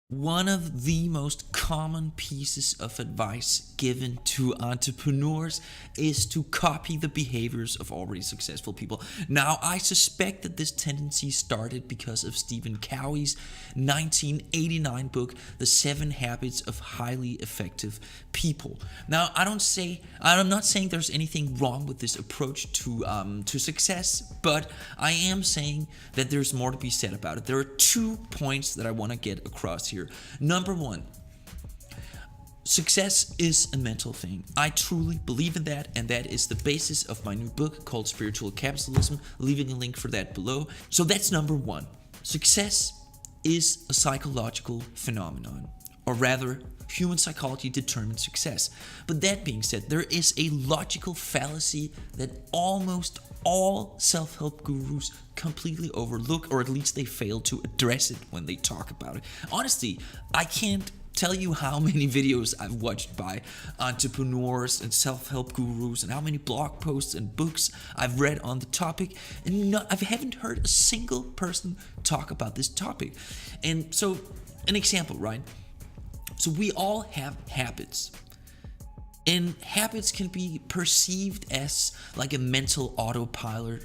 One of the most common pieces of advice given to entrepreneurs is to copy the behaviors of already successful people. Now, I suspect that this tendency started because of Stephen Covey's 1989 book, The 7 Habits of Highly Effective People. Now, I'm not saying there's anything wrong with this approach to success, but I am saying that there's more to be said about it. There are 2 points that I want to get across here. Number 1, success is a mental thing. I truly believe in that, and that is the basis of my new book called Spiritual Capitalism, leaving a link for that below. So that's number 1. Success is a psychological phenomenon, or rather, human psychology determines success. But that being said, there is a logical fallacy that almost all self-help gurus completely overlook, or at least they fail to address it when they talk about it. Honestly, I can't tell you how many videos I've watched by entrepreneurs and self-help gurus and how many blog posts and books I've read on the topic, and I haven't heard a single person talk about this topic. And so, an example, right? So we all have habits. And habits can be perceived as like a mental autopilot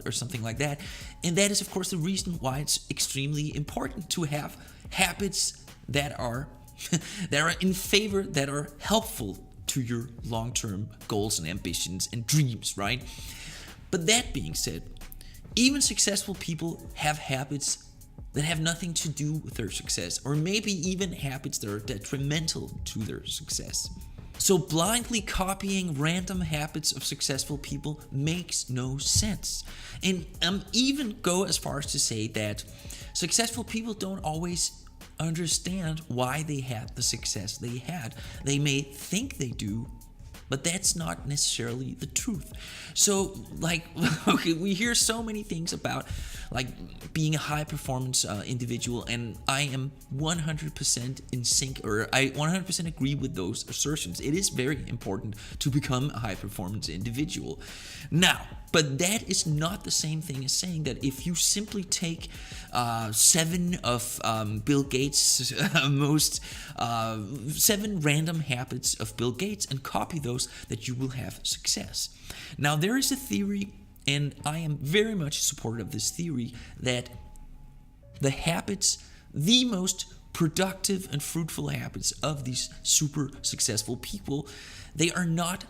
or something like that. And that is, of course, the reason why it's extremely important to have habits that are in favor, that are helpful to your long-term goals and ambitions and dreams, right? But that being said, even successful people have habits that have nothing to do with their success, or maybe even habits that are detrimental to their success. So blindly copying random habits of successful people makes no sense. And even go as far as to say that successful people don't always understand why they had the success they had. They may think they do, but that's not necessarily the truth. So, okay, we hear so many things about being a high performance individual, and I am 100% in sync, or I 100% agree with those assertions. It is very important to become a high performance individual. Now, but that is not the same thing as saying that if you simply take 7 of Bill Gates' 7 random habits of Bill Gates and copy those, that you will have success. Now, there is a theory, and I am very much supportive of this theory, that the most productive and fruitful habits of these super successful people, they are not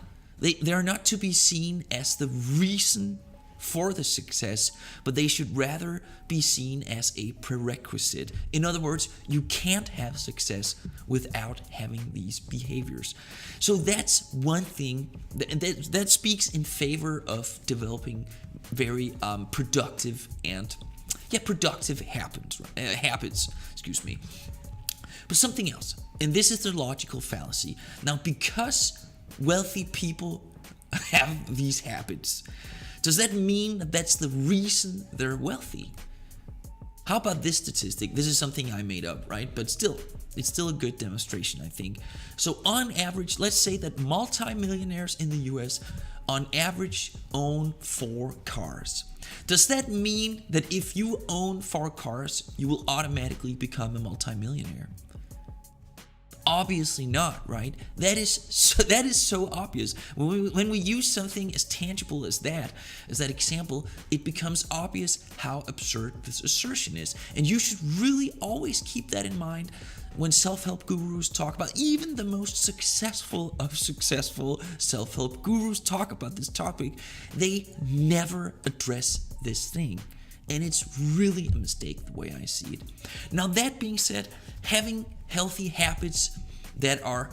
to be seen as the reason for the success, but they should rather be seen as a prerequisite. In other words, you can't have success without having these behaviors. So that's one thing that speaks in favor of developing very productive habits. Excuse me. But something else, and this is the logical fallacy. Now, because wealthy people have these habits, does that mean that that's the reason they're wealthy? How about this statistic? This is something I made up, right? But still, it's still a good demonstration, I think. So on average, let's say that multimillionaires in the US on average own 4 cars. Does that mean that if you own 4 cars, you will automatically become a multimillionaire? Obviously not, right? That is so obvious. When we use something as tangible as that example, it becomes obvious how absurd this assertion is. And you should really always keep that in mind when self-help gurus talk about, even the most successful of successful self-help gurus talk about this topic, they never address this thing. And it's really a mistake the way I see it. Now, that being said, having healthy habits that are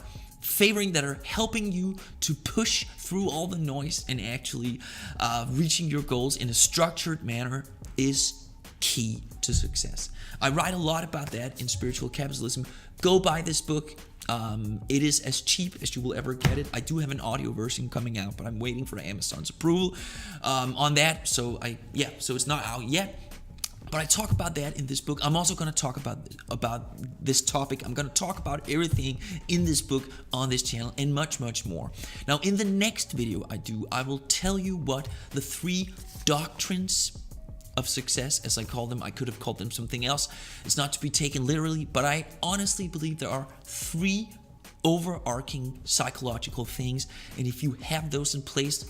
helping you to push through all the noise and actually reaching your goals in a structured manner is key to success. I write a lot about that in Spiritual Capitalism. Go buy this book. It is as cheap as you will ever get it. I do have an audio version coming out, but I'm waiting for Amazon's approval on that. So it's not out yet. But I talk about that in this book. I'm also going to talk about this topic. I'm going to talk about everything in this book on this channel and much, much more. Now, in the next video I will tell you what the 3 doctrines of success, as I call them. I could have called them something else. It's not to be taken literally, but I honestly believe there are 3 overarching psychological things, and if you have those in place,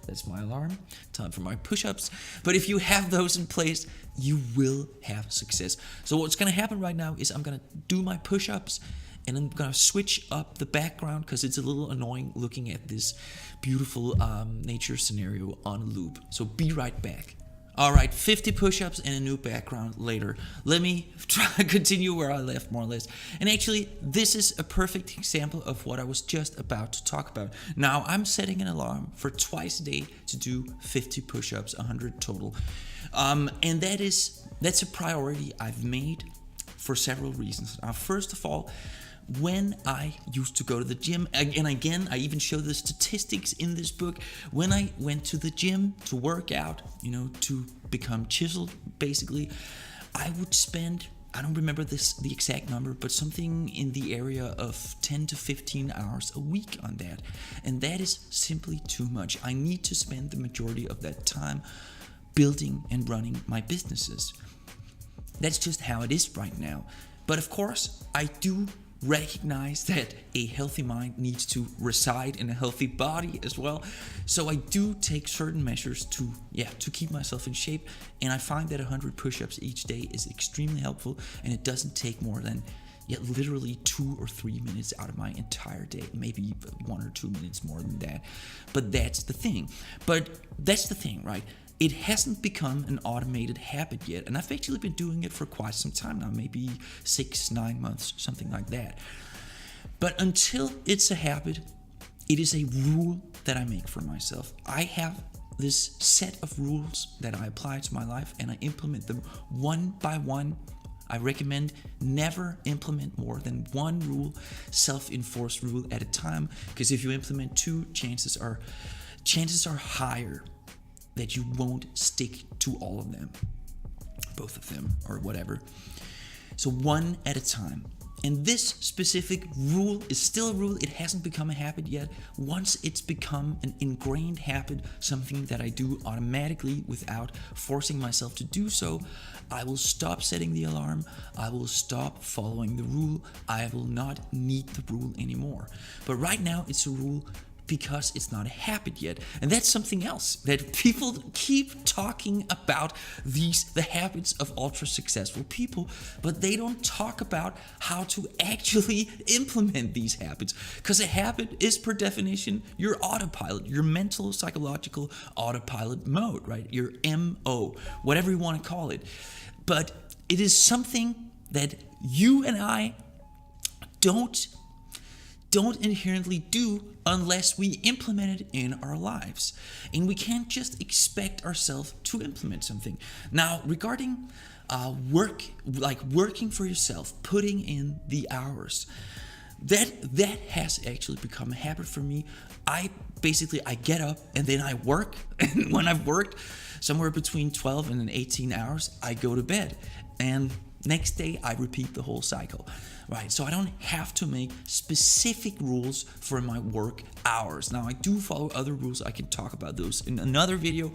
that's my alarm, time for my push-ups, but if you have those in place, you will have success. So what's going to happen right now is I'm going to do my push-ups, and I'm going to switch up the background because it's a little annoying looking at this beautiful nature scenario on a loop. So be right back. All right, 50 push-ups and a new background later. Let me try to continue where I left, more or less. And actually, this is a perfect example of what I was just about to talk about. Now, I'm setting an alarm for twice a day to do 50 push-ups, 100 total. And that's a priority I've made for several reasons. First of all, when I used to go to the gym, and again, I even show the statistics in this book, when I went to the gym to work out, to become chiseled, basically, I would spend, I don't remember the exact number, but something in the area of 10 to 15 hours a week on that. And that is simply too much. I need to spend the majority of that time building and running my businesses. That's just how it is right now. But of course, I do recognize that a healthy mind needs to reside in a healthy body as well. So I do take certain measures to keep myself in shape, and I find that 100 push-ups each day is extremely helpful, and it doesn't take more than literally 2 or 3 minutes out of my entire day, maybe 1 or 2 minutes more than that. But that's the thing. Right? It hasn't become an automated habit yet, and I've actually been doing it for quite some time now, maybe 6-9 months, something like that. But until it's a habit, it is a rule that I make for myself. I have this set of rules that I apply to my life, and I implement them one by one. I recommend never implement more than 1 rule, self-enforced rule at a time, because if you implement 2, chances are higher that you won't stick to all of them, both of them, or whatever. So 1 at a time. And this specific rule is still a rule. It hasn't become a habit yet. Once it's become an ingrained habit, something that I do automatically without forcing myself to do so, I will stop setting the alarm. I will stop following the rule. I will not need the rule anymore. But right now it's a rule because it's not a habit yet. And that's something else that people keep talking about, the habits of ultra successful people, but they don't talk about how to actually implement these habits. Because a habit is, per definition, your autopilot, your mental, psychological autopilot mode, right? Your MO, whatever you want to call it. But it is something that you and I don't inherently do unless we implement it in our lives. And we can't just expect ourselves to implement something. Now, regarding working for yourself, putting in the hours, that has actually become a habit for me. I get up and then I work, and when I've worked somewhere between 12 and 18 hours, I go to bed. And next day, I repeat the whole cycle, right? So I don't have to make specific rules for my work hours. Now, I do follow other rules. I can talk about those in another video.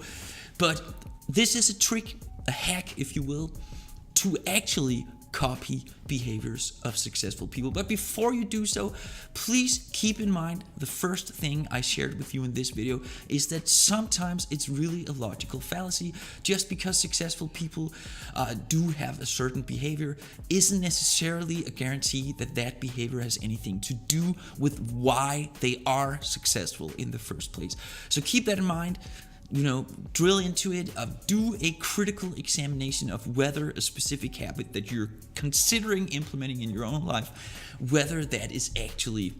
But this is a trick, a hack, if you will, to actually copy behaviors of successful people. But before you do so, please keep in mind the first thing I shared with you in this video is that sometimes it's really a logical fallacy. Just because successful people do have a certain behavior isn't necessarily a guarantee that that behavior has anything to do with why they are successful in the first place. So keep that in mind. Drill into it, do a critical examination of whether a specific habit that you're considering implementing in your own life, whether that is actually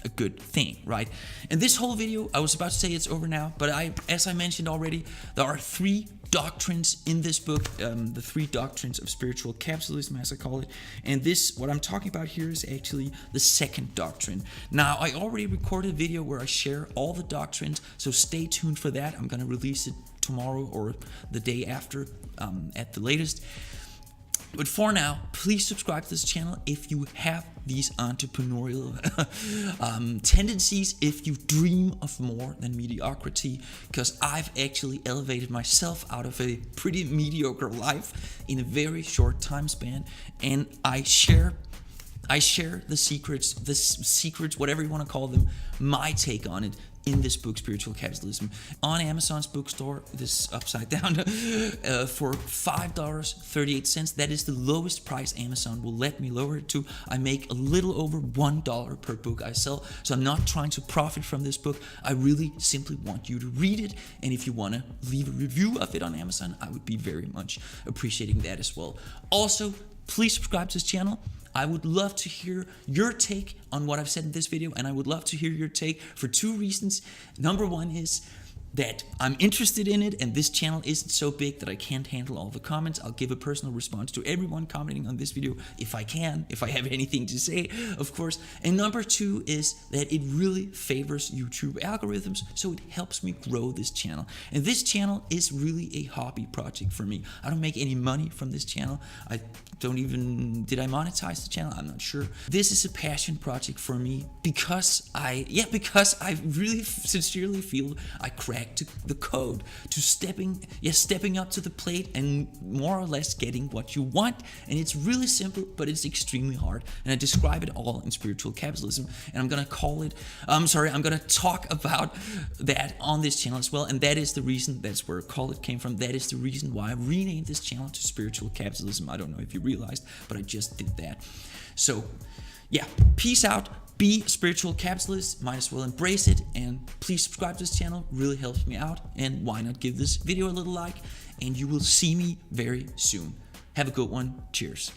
a good thing, right? And this whole video, I was about to say it's over now, but as I mentioned already, there are 3 doctrines in this book, the 3 doctrines of spiritual capitalism, as I call it. And what I'm talking about here is actually the second doctrine. Now, I already recorded a video where I share all the doctrines, so stay tuned for that. I'm going to release it tomorrow or the day after at the latest. But for now, please subscribe to this channel if you have these entrepreneurial tendencies, if you dream of more than mediocrity, because I've actually elevated myself out of a pretty mediocre life in a very short time span, and I share the secrets, whatever you want to call them, my take on it in this book, Spiritual Capitalism, on Amazon's bookstore, this upside down, for $5.38. That is the lowest price Amazon will let me lower it to. I make a little over $1 per book I sell, so I'm not trying to profit from this book. I really simply want you to read it, and if you want to leave a review of it on Amazon, I would be very much appreciating that as well. Also, please subscribe to this channel. I would love to hear your take on what I've said in this video, and I would love to hear your take for two reasons. Number one is that I'm interested in it, and this channel isn't so big that I can't handle all the comments. I'll give a personal response to everyone commenting on this video if I can, if I have anything to say, of course. And number two is that it really favors YouTube algorithms, so it helps me grow this channel. And this channel is really a hobby project for me. I don't make any money from this channel. Did I monetize the channel? I'm not sure. This is a passion project for me because I really sincerely feel I cracked the code to stepping up to the plate and more or less getting what you want. And it's really simple, but it's extremely hard. And I describe it all in Spiritual Capitalism, and I'm gonna talk about that on this channel as well. And that is the reason, that's where call it came from. That is the reason why I renamed this channel to Spiritual Capitalism. I don't know if you realized, but I just did that. So yeah, peace out. Be a spiritual capitalist, might as well embrace it, and please subscribe to this channel, really helps me out, and why not give this video a little like, and you will see me very soon. Have a good one, cheers.